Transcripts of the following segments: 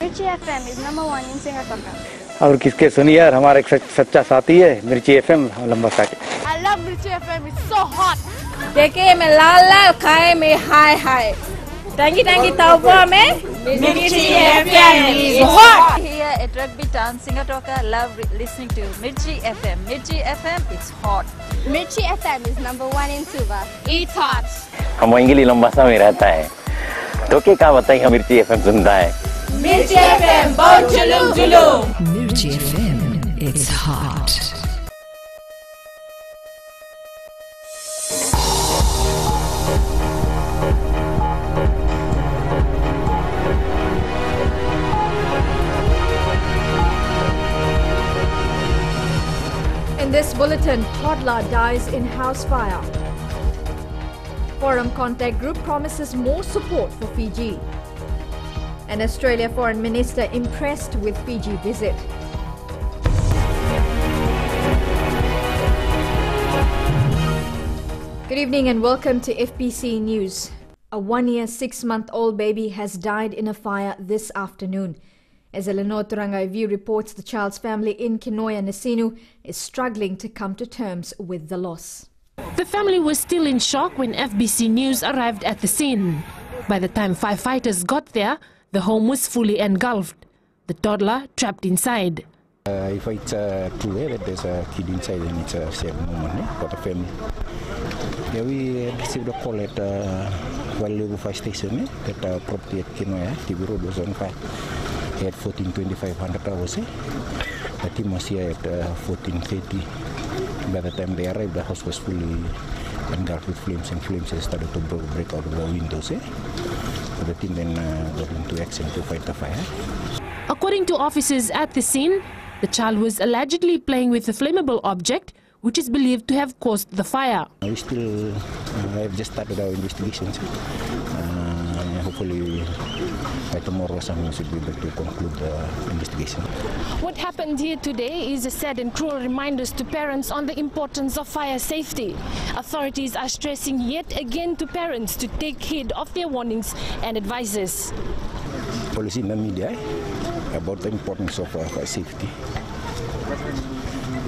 Mirchi FM is #1 in Singapore. और किसके सुनिए यार, हमारा एक सच्चा साथी है मिर्ची एफएम लंबा साथी. I love Mirchi FM. It's so hot. देखे में लाल लाल, खाए में हाय हाय. Tangi taupa में Mirchi FM is hot. Here at Rugby Town, Singatoka, love listening to Mirchi FM. Mirchi FM, it's hot. Mirchi FM is #1 in Suva. It's hot. हम English लंबासा में रहता है, तो क्या बताइए हम मिर्ची एफएम सुनता है. Mirchi FM, बहुत जुलूम जुलूम. Mirchi FM, it's hot. In this bulletin, toddler dies in house fire. Forum contact group promises more support for Fiji. An Australia Foreign Minister impressed with Fiji visit. Good evening and welcome to FBC News. A 1-year, 6-month-old baby has died in a fire this afternoon. As Eleanor Turangaiviu reports, the child's family in Kinoya, Nasinu is struggling to come to terms with the loss. The family was still in shock when FBC News arrived at the scene. By the time firefighters got there, the home was fully engulfed. The toddler trapped inside. If it's true that there's a kid inside, then it's a sad moment for the family. Yeah, we received a call at Vallejo Fire Station that property at Kinoya, TV Road was on fire. At 14:25 hours. The team was here at 14:30. By the time they arrived, the house was fully engulfed with flames, and flames started to break out of the windows. So the team then got into action to fight the fire. According to officers at the scene, the child was allegedly playing with a flammable object, which is believed to have caused the fire. We still have just started our investigations. Hopefully by tomorrow someone should be able to conclude the investigation. What happened here today is a sad and cruel reminder to parents on the importance of fire safety. Authorities are stressing yet again to parents to take heed of their warnings and advices. Policy in the media about the importance of fire safety.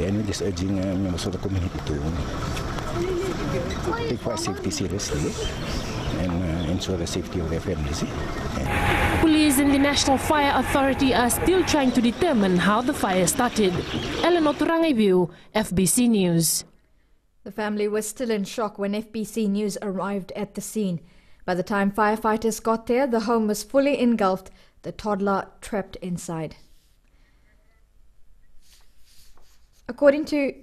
And we're just urging members of the community to take fire safety seriously and ensure the safety of their families. Police and the National Fire Authority are still trying to determine how the fire started. Eleanor Turangaiviu, FBC News. The family was still in shock when FBC News arrived at the scene. By the time firefighters got there, the home was fully engulfed, the toddler trapped inside. According to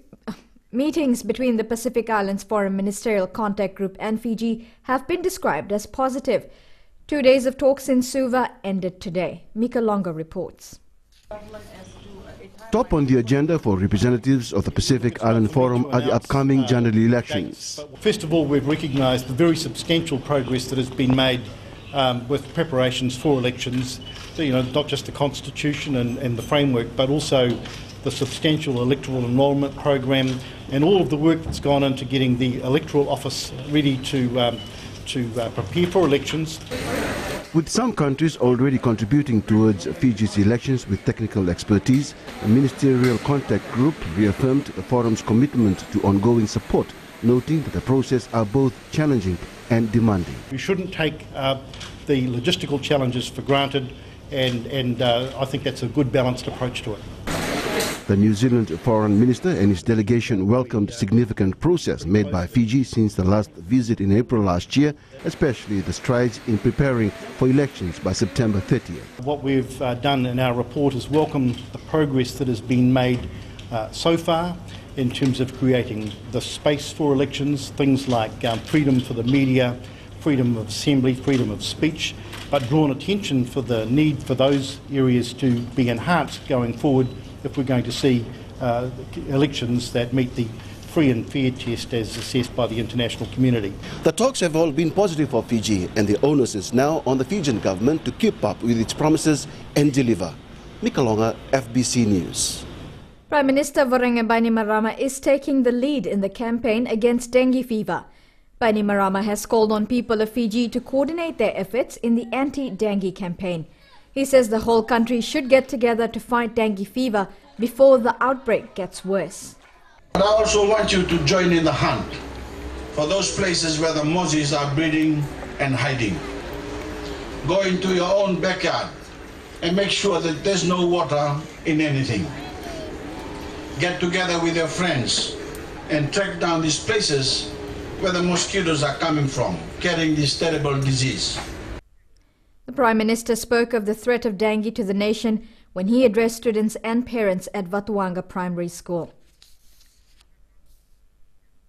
meetings between the Pacific Islands Foreign Ministerial Contact Group and Fiji have been described as positive. 2 days of talks in Suva ended today. Mika Longa reports. Top on the agenda for representatives of the Pacific Island Forum are the upcoming general elections. First of all, we've recognised the very substantial progress that has been made with preparations for elections. Not just the constitution and the framework, but also the substantial electoral enrolment program and all of the work that's gone into getting the electoral office ready to prepare for elections. With some countries already contributing towards Fiji's elections with technical expertise, the Ministerial Contact Group reaffirmed the forum's commitment to ongoing support, noting that the process are both challenging and demanding. We shouldn't take the logistical challenges for granted, and I think that's a good balanced approach to it. The New Zealand Foreign Minister and his delegation welcomed significant progress made by Fiji since the last visit in April last year, especially the strides in preparing for elections by September 30th. What we've done in our report is welcome the progress that has been made so far in terms of creating the space for elections, things like freedom for the media, freedom of assembly, freedom of speech, but drawn attention for the need for those areas to be enhanced going forward if we're going to see elections that meet the free and fair test as assessed by the international community. The talks have all been positive for Fiji, and the onus is now on the Fijian government to keep up with its promises and deliver. Mikalonga, FBC News. Prime Minister Vorenga Bainimarama is taking the lead in the campaign against dengue fever. Bainimarama has called on people of Fiji to coordinate their efforts in the anti-dengue campaign. He says the whole country should get together to fight dengue fever before the outbreak gets worse. But I also want you to join in the hunt for those places where the mozzies are breeding and hiding. Go into your own backyard and make sure that there's no water in anything. Get together with your friends and track down these places where the mosquitoes are coming from, carrying this terrible disease. The Prime Minister spoke of the threat of dengue to the nation when he addressed students and parents at Vatuanga Primary School.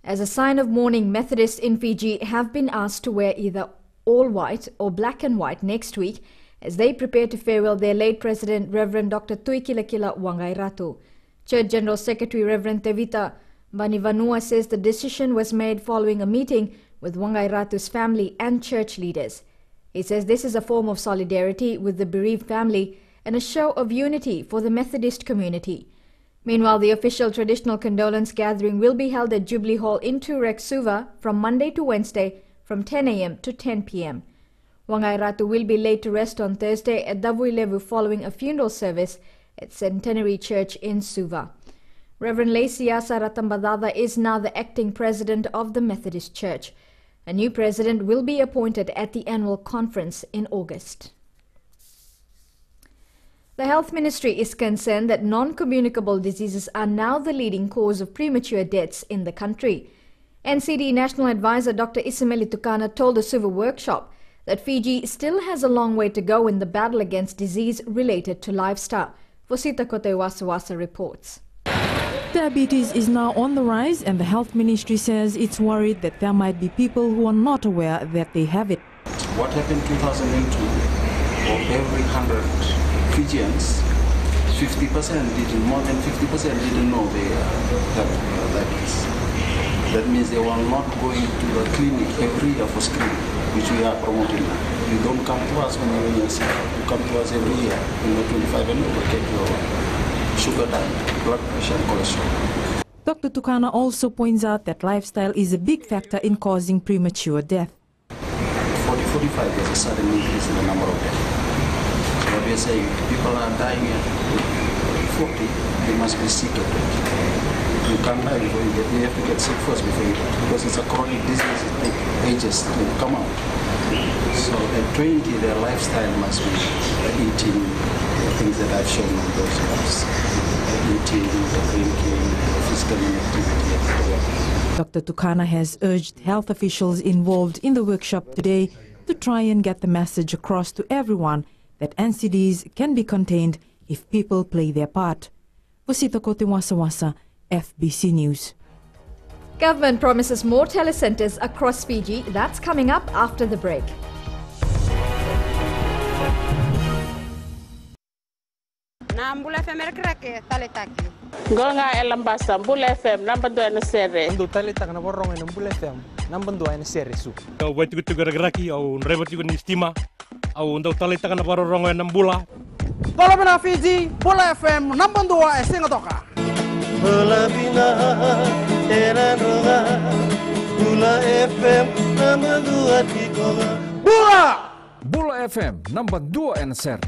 As a sign of mourning, Methodists in Fiji have been asked to wear either all white or black and white next week as they prepare to farewell their late President, Reverend Dr. Tuikilakila Wangairatu. Church General Secretary Reverend Tevita Banivanua says the decision was made following a meeting with Wangairatu's family and church leaders. He says this is a form of solidarity with the bereaved family and a show of unity for the Methodist community. Meanwhile, the official traditional condolence gathering will be held at Jubilee Hall in Turek Suva from Monday to Wednesday from 10 a.m. to 10 p.m. Wangairatu will be laid to rest on Thursday at Davuilevu following a funeral service at Centenary Church in Suva. Reverend Leisiasa Ratambadada is now the acting president of the Methodist Church. A new president will be appointed at the annual conference in August. The Health Ministry is concerned that non-communicable diseases are now the leading cause of premature deaths in the country. NCD National Advisor Dr. Isameli Tukana told the Suva workshop that Fiji still has a long way to go in the battle against disease related to lifestyle. Fosita Kote Wasawasa reports. Diabetes is now on the rise, and the Health Ministry says it's worried that there might be people who are not aware that they have it. What happened in 2002, of every 100 Fijians, 50% more than 50% didn't know they have diabetes. That means they were not going to the clinic every year for screening, which we are promoting now. You don't come to us when you're sick. You come to us every year. When you're 25 and over, get your sugar diet, blood pressure, and cholesterol. Dr. Tukana also points out that lifestyle is a big factor in causing premature death. 40-45, there's a sudden increase in the number of deaths. What we are saying, people are dying at 40, they must be sick at 20. You can't die before you get, you have to get sick first before you die, because it's a chronic disease, it takes ages to come out. So at 20, their lifestyle must be eating the things that I've shown on those graphs. Eating, drinking, physical inactivity. Dr. Tukana has urged health officials involved in the workshop today to try and get the message across to everyone that NCDs can be contained if people play their part. Fosita Kote Wasawasa, FBC News. Government promises more telecentres across Fiji. That's coming up after the break. Nambula FM rake taletaki. Golnga elambasa Mbula FM number 2 na sere. Ndu taleta kana borong na Mbula FM number 2 na sere su. Au baitu tu garaki au reba tu ni estima au ndu taleta kana borong na Mbula. Bola bina Fiji Mbula FM number 2 singa toka. Bola bina era roga Mbula FM number 2 tikoga. Mbula FM number 2 na sere.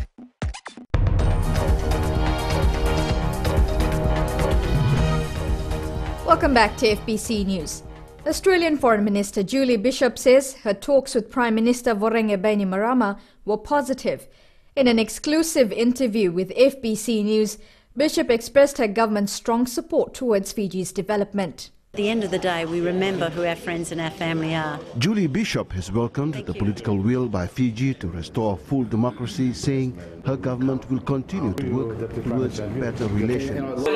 Welcome back to FBC News. Australian Foreign Minister Julie Bishop says her talks with Prime Minister Vorenge Bainimarama were positive. In an exclusive interview with FBC News, Bishop expressed her government's strong support towards Fiji's development. At the end of the day, we remember who our friends and our family are. Julie Bishop has welcomed the political will by Fiji to restore full democracy, saying her government will continue to work towards better relations.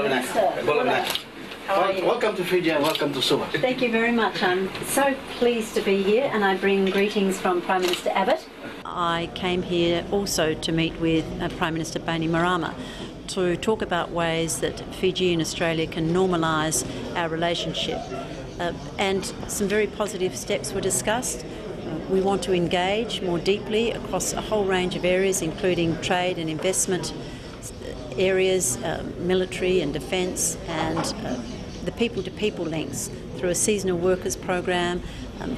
How are you? Welcome to Fiji and welcome to Suva. Thank you very much. I'm so pleased to be here, and I bring greetings from Prime Minister Abbott. I came here also to meet with Prime Minister Bainimarama to talk about ways that Fiji and Australia can normalise our relationship. And some very positive steps were discussed. We want to engage more deeply across a whole range of areas, including trade and investment areas, military and defence, and the people-to-people links through a seasonal workers program,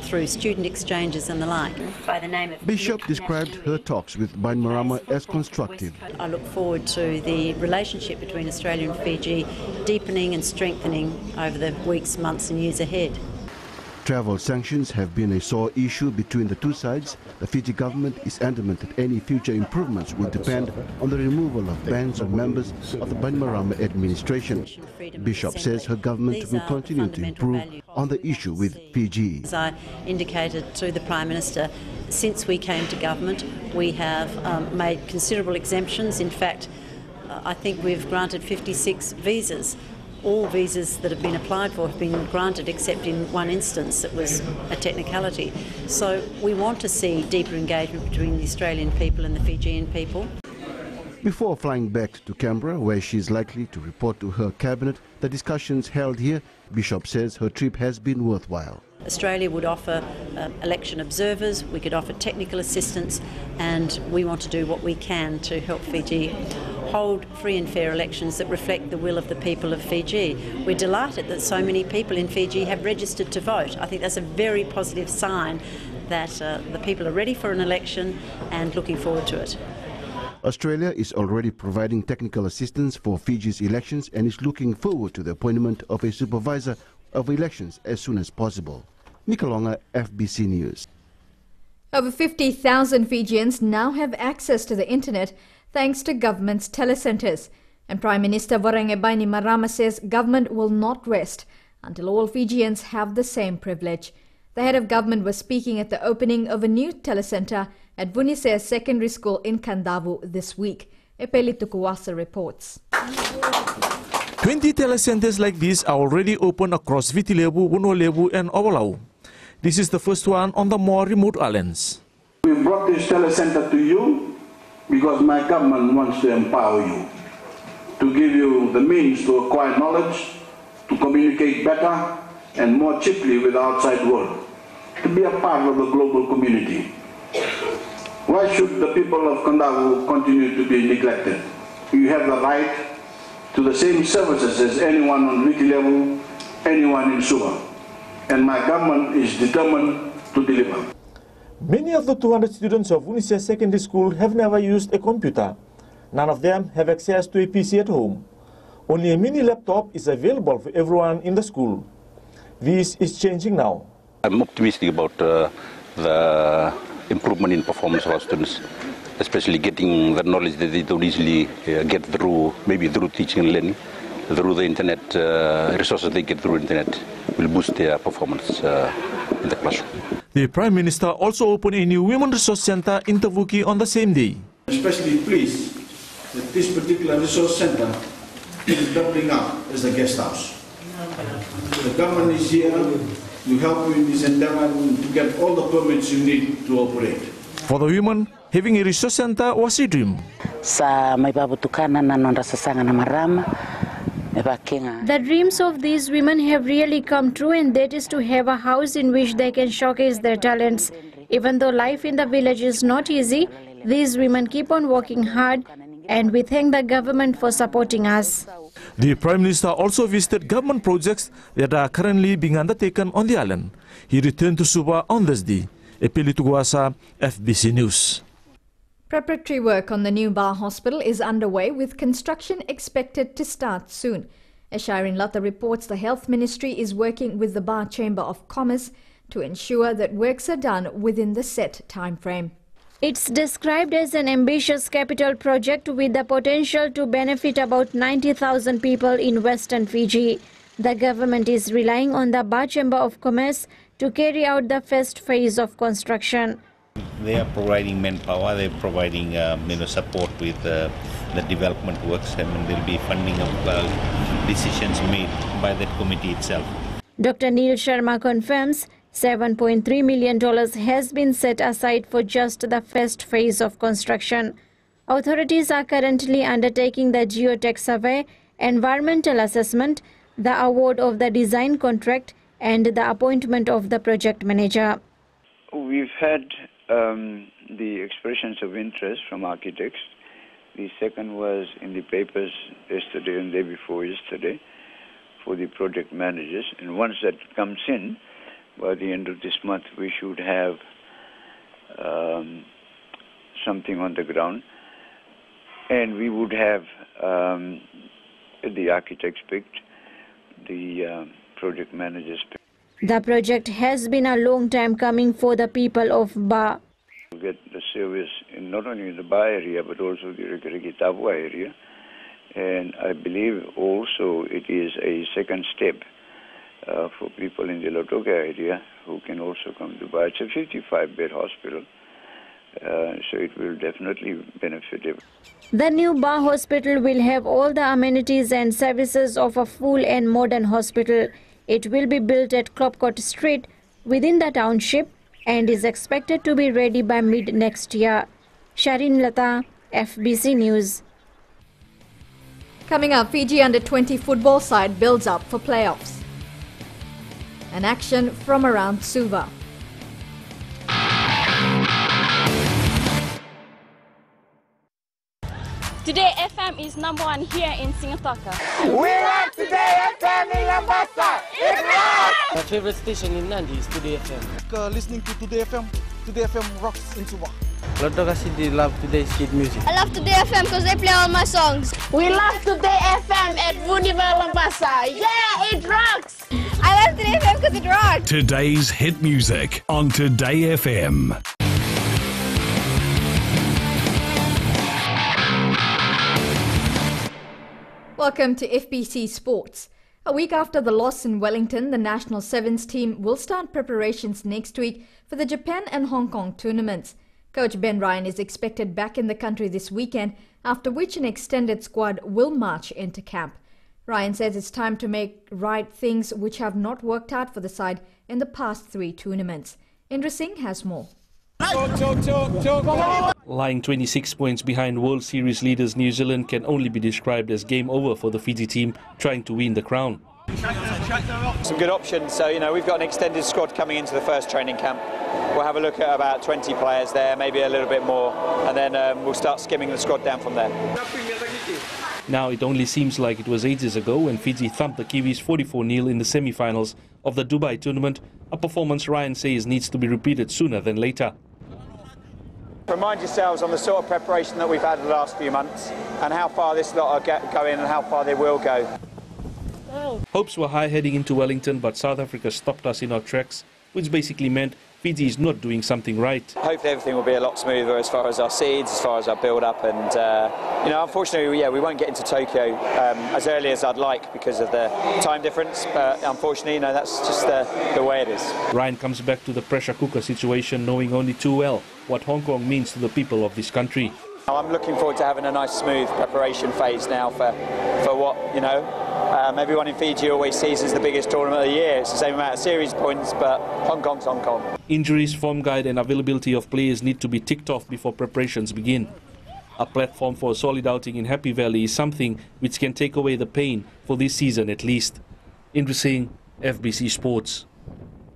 through student exchanges and the like. By the name of Bishop described her talks with Bainimarama as constructive. I look forward to the relationship between Australia and Fiji deepening and strengthening over the weeks, months and years ahead. Travel sanctions have been a sore issue between the two sides. The Fiji government is adamant that any future improvements will depend on the removal of bans on members of the Bainimarama administration. Bishop says her government will continue to improve on the issue with Fiji. As I indicated to the Prime Minister, since we came to government, we have made considerable exemptions. In fact, I think we've granted 56 visas. All visas that have been applied for have been granted except in one instance. It was a technicality. So we want to see deeper engagement between the Australian people and the Fijian people. Before flying back to Canberra, where she is likely to report to her cabinet, the discussions held here, Bishop says her trip has been worthwhile. Australia would offer election observers, we could offer technical assistance, and we want to do what we can to help Fiji hold free and fair elections that reflect the will of the people of Fiji. We're delighted that so many people in Fiji have registered to vote. I think that's a very positive sign that the people are ready for an election and looking forward to it. Australia is already providing technical assistance for Fiji's elections and is looking forward to the appointment of a supervisor of elections as soon as possible. Nikolonga, FBC News. Over 50,000 Fijians now have access to the internet thanks to government's telecentres. And Prime Minister Voreqe Bainimarama says government will not rest until all Fijians have the same privilege. The head of government was speaking at the opening of a new telecentre at Vunisea Secondary School in Kandavu this week. Epeli Tukuwasa reports. 20 telecentres like this are already open across Vitilevu, Wonolevu and Ovalau. This is the first one on the more remote islands. We brought this telecentre to you because my government wants to empower you, to give you the means to acquire knowledge, to communicate better and more cheaply with the outside world, to be a part of the global community. Why should the people of Kandavu continue to be neglected? You have the right to the same services as anyone on Vitilevu, anyone in Suva, and my government is determined to deliver. Many of the 200 students of Vunisea Secondary School have never used a computer. None of them have access to a PC at home. Only a mini laptop is available for everyone in the school. This is changing now. I'm optimistic about the improvement in performance of our students, especially getting the knowledge that they don't easily get through, maybe through teaching and learning, through the internet, resources they get through internet will boost their performance in the classroom. The Prime Minister also opened a new Women Resource Centre in Tavuki on the same day. Especially pleased that this particular resource centre is doubling up as a guest house. The government is here to help you in this endeavour to get all the permits you need to operate. For the women, having a resource centre was a dream. The dreams of these women have really come true, and that is to have a house in which they can showcase their talents. Even though life in the village is not easy, these women keep on working hard, and we thank the government for supporting us. The Prime Minister also visited government projects that are currently being undertaken on the island. He returned to Suva on this day. Epeli Tuguasa, FBC News. Preparatory work on the new Bar Hospital is underway, with construction expected to start soon. As Shirin Lata reports, the Health Ministry is working with the Bar Chamber of Commerce to ensure that works are done within the set time frame. It's described as an ambitious capital project with the potential to benefit about 90,000 people in Western Fiji. The government is relying on the Bar Chamber of Commerce to carry out the first phase of construction. They are providing manpower, they are providing support with the development works, and there will be funding of decisions made by that committee itself. Dr. Neil Sharma confirms $7.3 million has been set aside for just the first phase of construction. Authorities are currently undertaking the geotech survey, environmental assessment, the award of the design contract, and the appointment of the project manager. We've had the expressions of interest from architects. The second was in the papers yesterday and the day before yesterday for the project managers. And once that comes in, by the end of this month, we should have something on the ground. And we would have the architects picked, the project managers picked. The project has been a long time coming for the people of Ba. To get the service in not only in the Ba area, but also the Rikiriki-Tabua area. And I believe also it is a second step for people in the Lautoka area who can also come to Ba. It's a 55-bed hospital, so it will definitely benefit everyone. The new Ba hospital will have all the amenities and services of a full and modern hospital. It will be built at Klopkot Street within the township and is expected to be ready by mid next year. Sharin Lata, FBC News. Coming up, Fiji under-20 football side builds up for playoffs. An action from around Suva. Today FM is #1 here in Singapore. We love Today FM in Lambasa. It rocks! My favorite station in Nandi is Today FM. Listening to Today FM rocks in Suva. Lautoka City love Today's kid music. I love Today FM because they play all my songs. We love Today FM at Vuniva Lambasa. Yeah, it rocks! I love Today FM because it rocks. Today's hit music on Today FM. Welcome to FBC Sports. A week after the loss in Wellington, the national sevens team will start preparations next week for the Japan and Hong Kong tournaments. Coach Ben Ryan is expected back in the country this weekend, after which an extended squad will march into camp. Ryan says it's time to make right things which have not worked out for the side in the past 3 tournaments. Indra Singh has more. Lying 26 points behind World Series leaders New Zealand can only be described as game over for the Fiji team trying to win the crown. Some good options. So, we've got an extended squad coming into the first training camp. We'll have a look at about 20 players there, maybe a little bit more, and then we'll start skimming the squad down from there. Now it only seems like it was ages ago when Fiji thumped the Kiwis 44-0 in the semi-finals of the Dubai tournament, a performance Ryan says needs to be repeated sooner than later. Remind yourselves on the sort of preparation that we've had the last few months and how far this lot are going and how far they will go. Hopes were high heading into Wellington, but South Africa stopped us in our tracks, which basically meant Fiji is not doing something right. Hopefully everything will be a lot smoother as far as our seeds, as far as our build-up, and unfortunately, we won't get into Tokyo as early as I'd like because of the time difference, but unfortunately, that's just the way it is. Ryan comes back to the pressure cooker situation knowing only too well what Hong Kong means to the people of this country. I'm looking forward to having a nice smooth preparation phase now for what, everyone in Fiji always sees as the biggest tournament of the year. It's the same amount of series points, but Hong Kong's Hong Kong. Injuries, form guide and availability of players need to be ticked off before preparations begin. A platform for a solid outing in Happy Valley is something which can take away the pain for this season at least. Indra Singh, FBC Sports.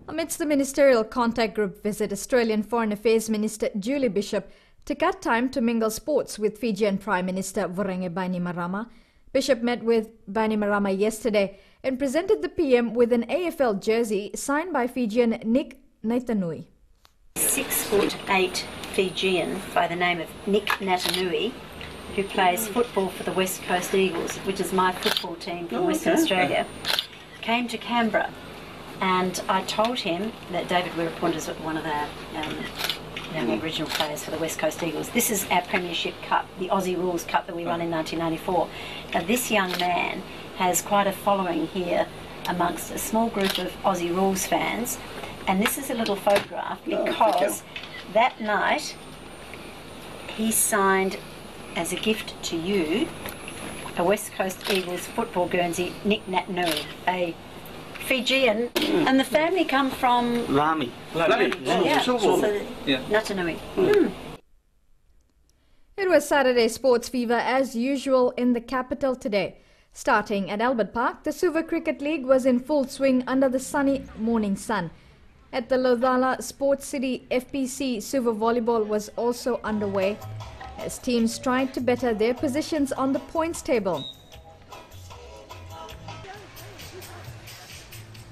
Amidst the ministerial contact group visit, Australian Foreign Affairs Minister Julie Bishop took out time to mingle sports with Fijian Prime Minister Voreqe Bainimarama. Bishop met with Bainimarama yesterday and presented the PM with an AFL jersey signed by Fijian Nick Naitanui. 6'8" Fijian by the name of Nick Naitanui, who plays football for the West Coast Eagles, which is my football team from Western Australia, came to Canberra, and I told him that David Wirapunda is one of our original players for the West Coast Eagles. This is our Premiership Cup, the Aussie Rules Cup that we won in 1994. Now, this young man has quite a following here amongst a small group of Aussie Rules fans, and this is a little photograph because that night he signed as a gift to you a West Coast Eagles football Guernsey, Nick Naitanui, a Fijian, and the family come from Lami. Naitanui. It was Saturday sports fever as usual in the capital today. Starting at Albert Park, the Suva Cricket League was in full swing under the sunny morning sun. At the Lodhala Sports City, FBC Suva Volleyball was also underway as teams tried to better their positions on the points table.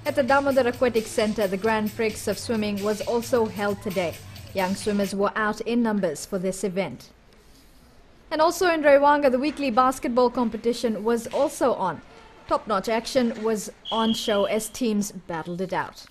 At the Damodar Aquatic Centre, the Grand Prix of swimming was also held today. Young swimmers were out in numbers for this event. And also in Rewanga, the weekly basketball competition was also on. Top-notch action was on show as teams battled it out.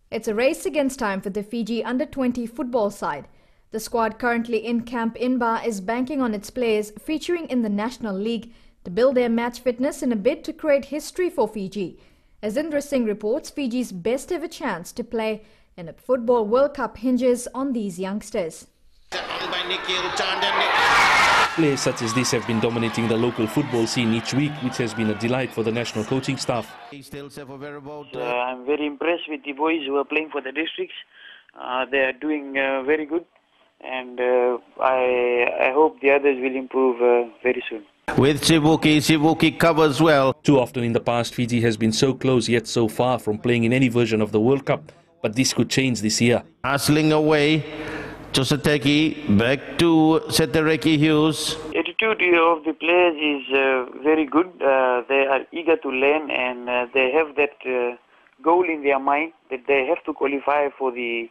It's a race against time for the Fiji under-20 football side. The squad currently in Camp Inba is banking on its players featuring in the National League to build their match fitness in a bid to create history for Fiji. As Indra Singh reports, Fiji's best ever chance to play in a Football World Cup hinges on these youngsters. Players such as this have been dominating the local football scene each week, which has been a delight for the national coaching staff. I'm very impressed with the boys who are playing for the districts. They are doing very good, and I hope the others will improve very soon. With Sivuki covers well. Too often in the past, Fiji has been so close yet so far from playing in any version of the World Cup. But this could change this year. Hustling away, Tosateki back to Setereki Hughes. Attitude of the players is very good. They are eager to learn, and they have that goal in their mind that they have to qualify for the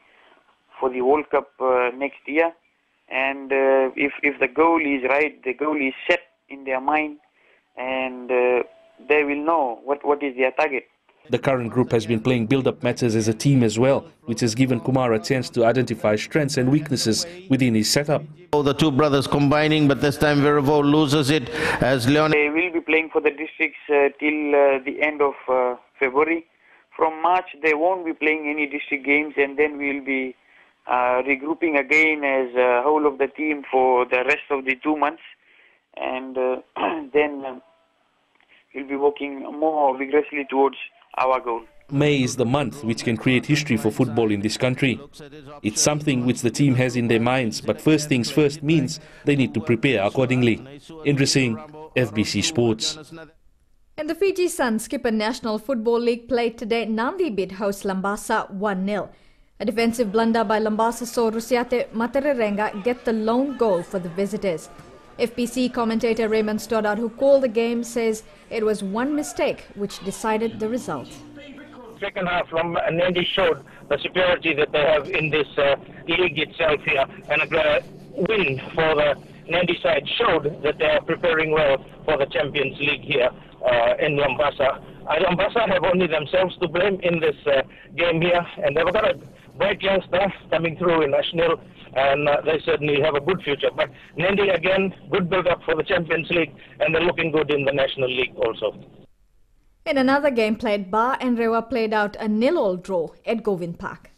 World Cup next year. And if the goal is right, the goal is set in their mind, and they will know what is their target. The current group has been playing build-up matches as a team as well, which has given Kumar a chance to identify strengths and weaknesses within his setup. The two brothers combining, but this time Viravo loses it as Leon. They will be playing for the districts till the end of February. From March, they won't be playing any district games, and then we will be regrouping again as a whole of the team for the rest of the 2 months. And then we'll be working more vigorously towards our goal. May is the month which can create history for football in this country. It's something which the team has in their minds, but first things first means they need to prepare accordingly. Indra Singh, FBC Sports. And the Fiji Sun Skipper National Football League played today. Nandi beat host Lambasa 1-0. A defensive blunder by Lambasa saw Rusiate Matararenga get the lone goal for the visitors. FBC commentator Raymond Stoddard, who called the game, says it was one mistake which decided the result. Second half, Nandi showed the superiority that they have in this league itself here, and a win for the Nandi side showed that they are preparing well for the Champions League here in Lambasa. Lambasa have only themselves to blame in this game here, and they've got a bright youngster coming through in National, and they certainly have a good future. But Nandi again, good build-up for the Champions League, and they're looking good in the National League also. In another game played, Ba and Rewa played out a 0-0 draw at Govind Park.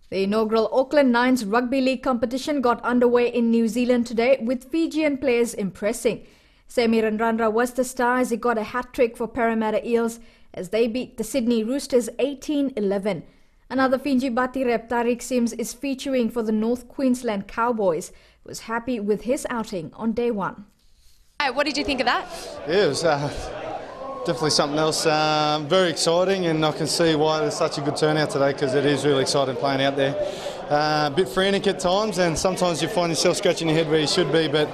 The inaugural Auckland Nines Rugby League competition got underway in New Zealand today, with Fijian players impressing. Semi Randrandra was the star as he got a hat-trick for Parramatta Eels as they beat the Sydney Roosters 18-11. Another Fiji Bati rep, Tariq Sims, is featuring for the North Queensland Cowboys, who was happy with his outing on day one. What did you think of that? Yeah, it was definitely something else. Very exciting, and I can see why there's such a good turnout today, because it is really exciting playing out there. A bit frantic at times, and sometimes you find yourself scratching your head where you should be, but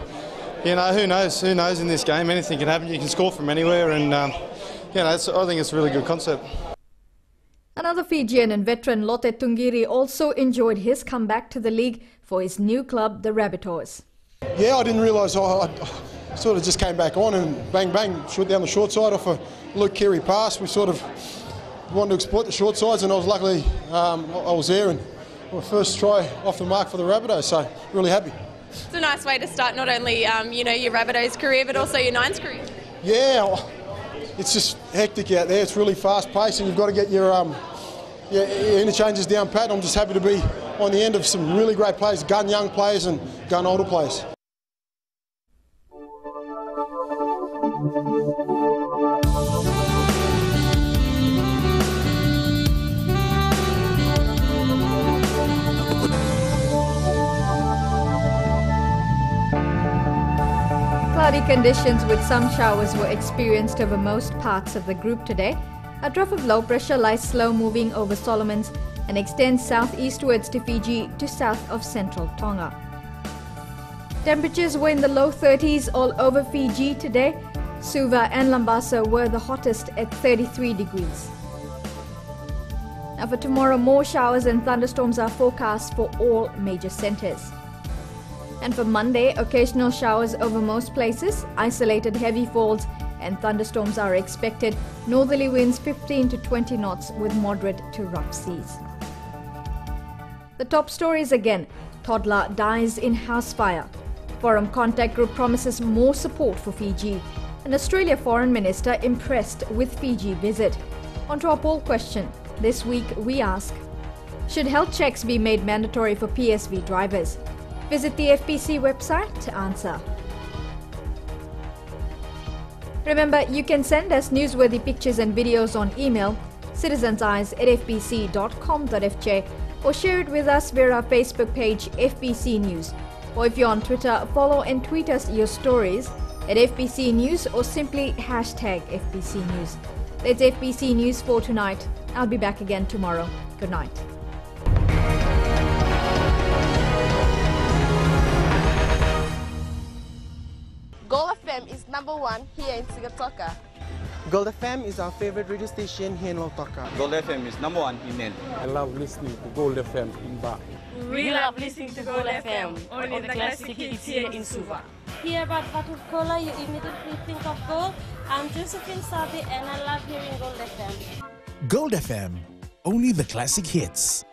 you know, who knows in this game. Anything can happen. You can score from anywhere, and you know, I think it's a really good concept. Another Fijian and veteran Lotte Tungiri also enjoyed his comeback to the league for his new club, the Rabbitohs. Yeah, I didn't realise. I sort of just came back on and bang, bang, shot down the short side off a Luke Keary pass. We sort of wanted to exploit the short sides, and I was luckily I was there, and my first try off the mark for the Rabbitohs, so really happy. It's a nice way to start not only you know, your Rabbitohs career, but also your Nines career. Yeah, it's just hectic out there. It's really fast paced, and you've got to get your interchanges down pat. I'm just happy to be on the end of some really great players, gun young players and gun older players. Cloudy conditions with some showers were experienced over most parts of the group today. A trough of low pressure lies slow moving over Solomons and extends southeastwards to Fiji to south of central Tonga. Temperatures were in the low 30s all over Fiji today. Suva and Lambasa were the hottest at 33 degrees. Now for tomorrow, more showers and thunderstorms are forecast for all major centres. And for Monday, occasional showers over most places, isolated heavy falls and thunderstorms are expected. Northerly winds 15 to 20 knots with moderate to rough seas. The top stories again. Toddler dies in house fire. Forum Contact Group promises more support for Fiji. An Australia Foreign Minister impressed with Fiji visit. On to our poll question. This week we ask, should health checks be made mandatory for PSV drivers? Visit the FBC website to answer. Remember, you can send us newsworthy pictures and videos on email citizenseyes@fbc.com.fj or share it with us via our Facebook page FBC News. Or if you're on Twitter, follow and tweet us your stories at FBC News or simply hashtag FBC News. That's FBC News for tonight. I'll be back again tomorrow. Good night. Gold FM is #1 here in Sigatoka. Gold FM is our favorite radio station here in Lautoka. Gold FM is #1 in Nen. I love listening to Gold FM in Ba. We love listening to Gold FM, only the classic hits here in Suva. Hear about bottled cola, you immediately think of gold. I'm Josephine Sabi and I love hearing Gold FM. Gold FM, only the classic hits.